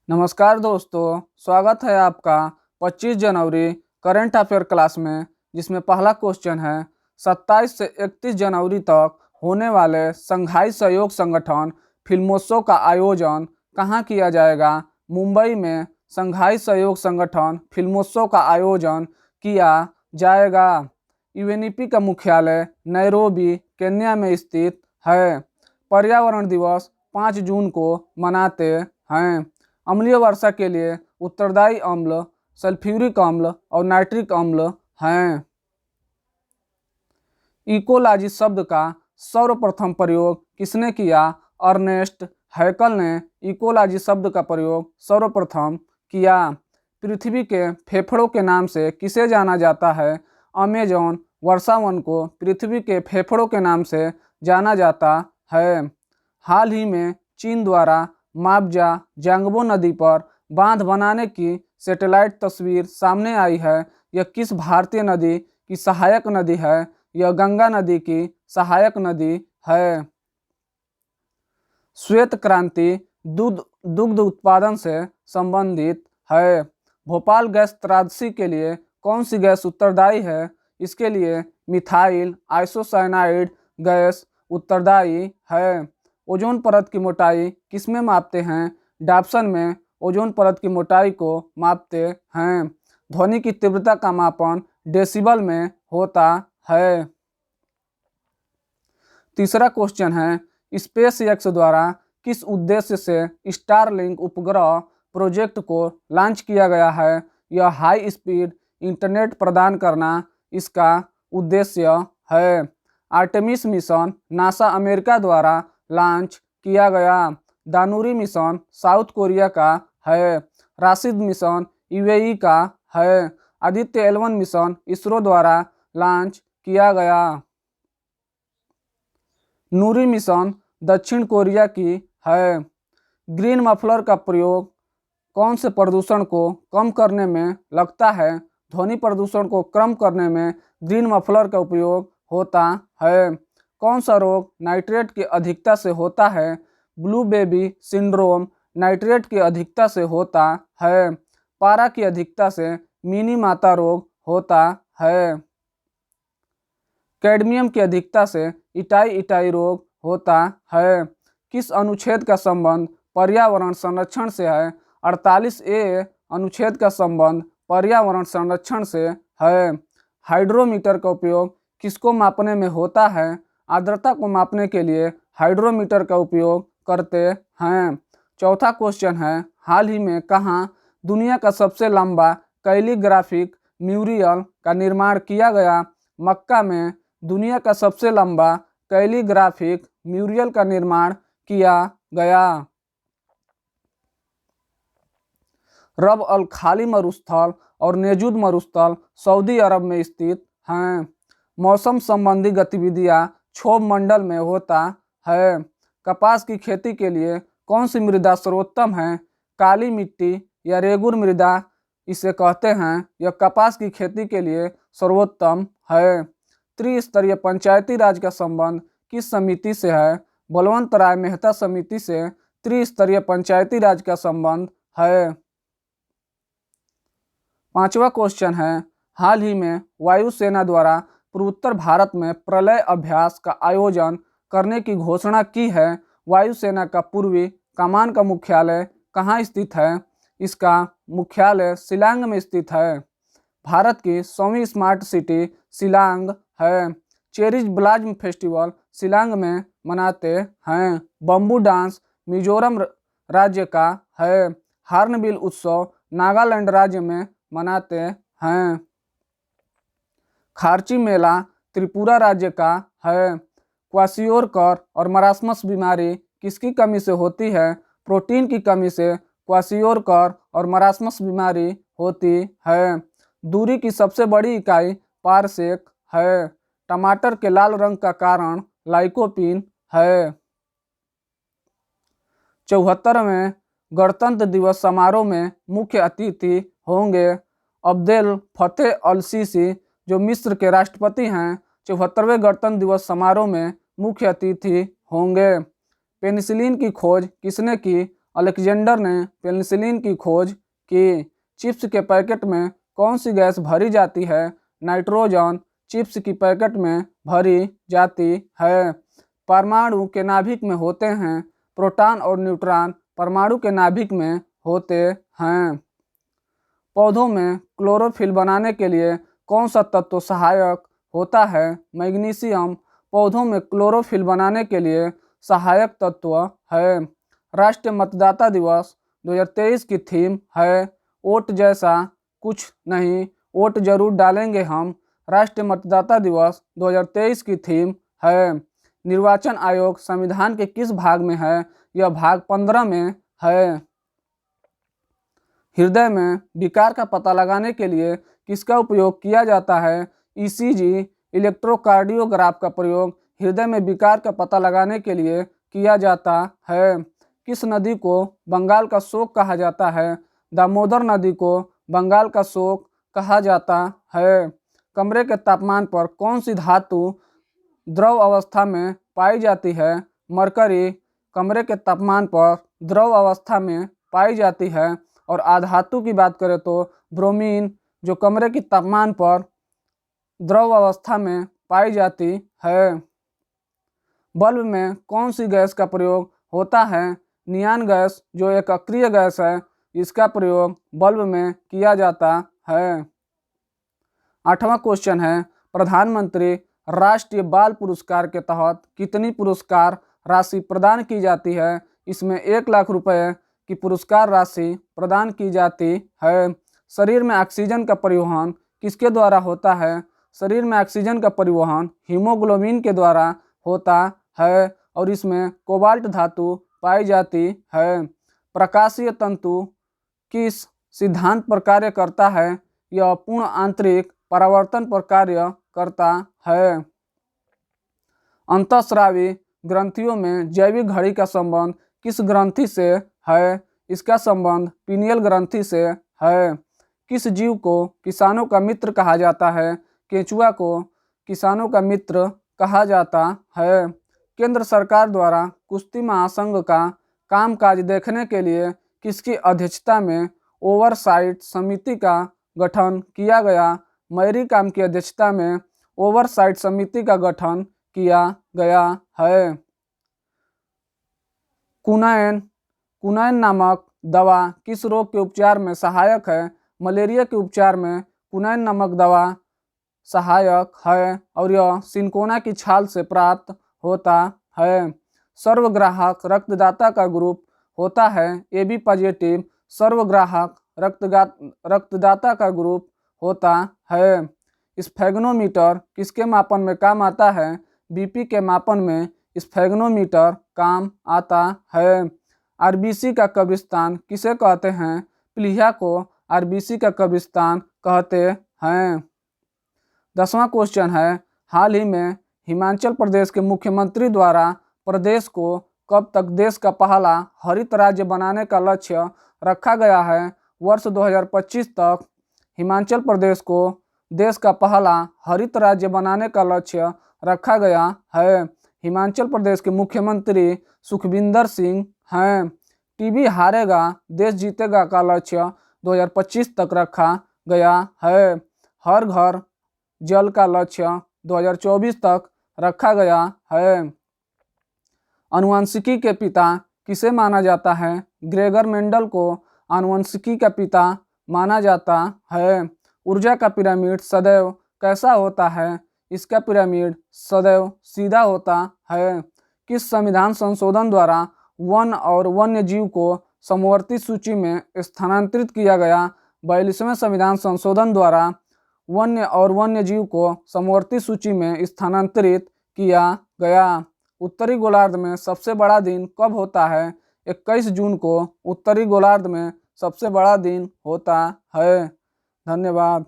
नमस्कार दोस्तों, स्वागत है आपका 25 जनवरी करंट अफेयर क्लास में, जिसमें पहला क्वेश्चन है 27 से 31 जनवरी तक होने वाले शंघाई सहयोग संगठन फिल्मोत्सव का आयोजन कहाँ किया जाएगा। मुंबई में शंघाई सहयोग संगठन फिल्मोत्सव का आयोजन किया जाएगा। यूएनईपी का मुख्यालय नैरोबी केन्या में स्थित है। पर्यावरण दिवस 5 जून को मनाते हैं। अम्लीय वर्षा के लिए उत्तरदायी अम्ल सल्फ्यूरिक अम्ल और नाइट्रिक अम्ल हैं। इकोलॉजी शब्द का सर्वप्रथम प्रयोग किसने किया। अर्नेस्ट हैकल ने इकोलॉजी शब्द का प्रयोग सर्वप्रथम किया। पृथ्वी के फेफड़ों के नाम से किसे जाना जाता है। अमेजॉन वर्षावन को पृथ्वी के फेफड़ों के नाम से जाना जाता है। हाल ही में चीन द्वारा माब्जा जांगबो नदी पर बांध बनाने की सैटेलाइट तस्वीर सामने आई है। यह किस भारतीय नदी की सहायक नदी है। यह गंगा नदी की सहायक नदी है। श्वेत क्रांति दुग्ध उत्पादन से संबंधित है। भोपाल गैस त्रासदी के लिए कौन सी गैस उत्तरदायी है। इसके लिए मिथाइल आइसोसाइनाइड गैस उत्तरदायी है। ओजोन परत की मोटाई किसमें मापते हैं। डाप्सन में ओजोन परत की मोटाई को मापते हैं। ध्वनि की तीव्रता का मापन डेसिबल में होता है। तीसरा क्वेश्चन है स्पेस एक्स द्वारा किस उद्देश्य से स्टारलिंक उपग्रह प्रोजेक्ट को लॉन्च किया गया है। यह हाई स्पीड इंटरनेट प्रदान करना इसका उद्देश्य है। आर्टेमिस मिशन नासा अमेरिका द्वारा लॉन्च किया गया। दानुरी मिशन साउथ कोरिया का है। राशिद मिशन यूएई का है। आदित्य L1 मिशन इसरो द्वारा लॉन्च किया गया। नूरी मिशन दक्षिण कोरिया की है। ग्रीन मफलर का प्रयोग कौन से प्रदूषण को कम करने में लगता है। ध्वनि प्रदूषण को कम करने में ग्रीन मफलर का उपयोग होता है। कौन सा रोग नाइट्रेट की अधिकता से होता है। ब्लू बेबी सिंड्रोम नाइट्रेट की अधिकता से होता है। पारा की अधिकता से मिनी माता रोग होता है। कैडमियम की अधिकता से इटाई रोग होता है। किस अनुच्छेद का संबंध पर्यावरण संरक्षण से है। 48A अनुच्छेद का संबंध पर्यावरण संरक्षण से है। हाइड्रोमीटर का उपयोग किसको मापने में होता है। आर्द्रता को मापने के लिए हाइड्रोमीटर का उपयोग करते हैं। चौथा क्वेश्चन है हाल ही में कहाँ दुनिया का सबसे लंबा कैलीग्राफिक म्यूरियल का निर्माण किया गया। मक्का में दुनिया का सबसे लंबा कैलीग्राफिक म्यूरियल का निर्माण किया गया। रब अल खाली मरुस्थल और नेजुद मरुस्थल सऊदी अरब में स्थित हैं। मौसम संबंधी गतिविधियां क्षोभ मंडल में होता है। कपास की खेती के लिए कौन सी मृदा सर्वोत्तम है। काली मिट्टी या रेगुर मृदा इसे कहते हैं। यह कपास की खेती के लिए सर्वोत्तम है। त्रिस्तरीय पंचायती राज का संबंध किस समिति से है। बलवंत राय मेहता समिति से त्रिस्तरीय पंचायती राज का संबंध है। पांचवा क्वेश्चन है हाल ही में वायुसेना द्वारा पूर्वोत्तर भारत में प्रलय अभ्यास का आयोजन करने की घोषणा की है। वायुसेना का पूर्वी कमान का मुख्यालय कहाँ स्थित है। इसका मुख्यालय शिलांग में स्थित है। भारत की 100वीं स्मार्ट सिटी शिलांग है। चेरिश ब्लाज्म फेस्टिवल शिलांग में मनाते हैं। बम्बू डांस मिजोरम राज्य का है। हार्नबिल उत्सव नागालैंड राज्य में मनाते हैं। खार्ची मेला त्रिपुरा राज्य का है। क्वाशियोरकर और मरासमस बीमारी किसकी कमी से होती है। प्रोटीन की कमी से क्वाशियोरकर और मरासमस बीमारी होती है। दूरी की सबसे बड़ी इकाई पारसेक है। टमाटर के लाल रंग का कारण लाइकोपीन है। 74वें गणतंत्र दिवस समारोह में मुख्य अतिथि होंगे अब्देल फतेह अल सीसी, जो मिस्र के राष्ट्रपति हैं। 74वें गणतंत्र दिवस समारोह में मुख्य अतिथि होंगे। पेनिसिलिन की खोज किसने की। अलेक्जेंडर ने पेनिसिलिन की खोज की। चिप्स के पैकेट में कौन सी गैस भरी जाती है? नाइट्रोजन चिप्स की पैकेट में भरी जाती है। परमाणु के नाभिक में होते हैं प्रोटॉन और न्यूट्रॉन परमाणु के नाभिक में होते हैं। पौधों में क्लोरोफिल बनाने के लिए कौन सा तत्व सहायक होता है? मैग्नीशियम पौधों में क्लोरोफिल बनाने के लिए सहायक तत्व है। राष्ट्रीय मतदाता दिवस 2023 की थीम है वोट जैसा कुछ नहीं, वोट जरूर डालेंगे हम। राष्ट्रीय मतदाता दिवस 2023 की थीम है। निर्वाचन आयोग संविधान के किस भाग में है? यह भाग 15 में है। हृदय में विकार का पता लगाने के लिए किसका उपयोग किया जाता है? ईसीजी इलेक्ट्रोकार्डियोग्राफ का प्रयोग हृदय में विकार का पता लगाने के लिए किया जाता है। किस नदी को बंगाल का शोक कहा जाता है? दामोदर नदी को बंगाल का शोक कहा जाता है। कमरे के तापमान पर कौन सी धातु द्रव अवस्था में पाई जाती है? मरकरी कमरे के तापमान पर द्रव अवस्था में पाई जाती है। और आधातु की बात करें तो ब्रोमीन जो कमरे के तापमान पर द्रव अवस्था में पाई जाती है। बल्ब में कौन सी गैस का प्रयोग होता है? नियान गैस जो एक अक्रिय गैस है, इसका प्रयोग बल्ब में किया जाता है। 8वां क्वेश्चन है प्रधानमंत्री राष्ट्रीय बाल पुरस्कार के तहत कितनी पुरस्कार राशि प्रदान की जाती है? इसमें 1 लाख रुपए की पुरस्कार राशि प्रदान की जाती है। शरीर में ऑक्सीजन का परिवहन किसके द्वारा होता है? शरीर में ऑक्सीजन का परिवहन हीमोग्लोबिन के द्वारा होता है और इसमें कोबाल्ट धातु पाई जाती है। प्रकाशीय तंतु किस सिद्धांत पर कार्य करता है? यह पूर्ण आंतरिक परावर्तन पर कार्य करता है। अंतःस्रावी ग्रंथियों में जैविक घड़ी का संबंध किस ग्रंथि से है? इसका संबंध पीनियल ग्रंथि से है। किस जीव को किसानों का मित्र कहा जाता है? केंचुआ को किसानों का मित्र कहा जाता है। केंद्र सरकार द्वारा कुश्ती महासंघ का कामकाज देखने के लिए किसकी अध्यक्षता में ओवरसाइट समिति का गठन किया गया? मैरी कॉम की अध्यक्षता में ओवरसाइट समिति का गठन किया गया है। कुनैन नामक दवा किस रोग के उपचार में सहायक है? मलेरिया के उपचार में कुनैन नामक दवा सहायक है और यह सिनकोना की छाल से प्राप्त होता है। सर्वग्राहक रक्तदाता का ग्रुप होता है AB पॉजिटिव। सर्वग्राहक रक्तदाता का ग्रुप होता है। स्फेग्नोमीटर किसके मापन में काम आता है? BP के मापन में स्फेग्नोमीटर काम आता है। RBC का कब्रिस्तान किसे कहते हैं? प्लीहा को RBC का कब्रिस्तान कहते हैं। 10वां क्वेश्चन है हाल ही में हिमाचल प्रदेश के मुख्यमंत्री द्वारा प्रदेश को कब तक देश का पहला हरित राज्य बनाने का लक्ष्य रखा गया है? वर्ष 2025 तक हिमाचल प्रदेश को देश का पहला हरित राज्य बनाने का लक्ष्य रखा गया है। हिमाचल प्रदेश के मुख्यमंत्री सुखविंदर सिंह हैं। टीबी हारेगा देश जीतेगा का लक्ष्य 2025 तक रखा गया है। हर घर जल का लक्ष्य 2024 तक रखा गया है। आनुवंशिकी के पिता किसे माना जाता है? ग्रेगर मेंडल को आनुवंशिकी का पिता माना जाता है। ऊर्जा का पिरामिड सदैव कैसा होता है? इसका पिरामिड सदैव सीधा होता है। किस संविधान संशोधन द्वारा वन और वन्य जीव को समवर्ती सूची में स्थानांतरित किया गया? 42वें संविधान संशोधन द्वारा वन्य और वन्य जीव को समवर्ती सूची में स्थानांतरित किया गया। उत्तरी गोलार्ध में सबसे बड़ा दिन कब होता है? 21 जून को उत्तरी गोलार्ध में सबसे बड़ा दिन होता है। धन्यवाद।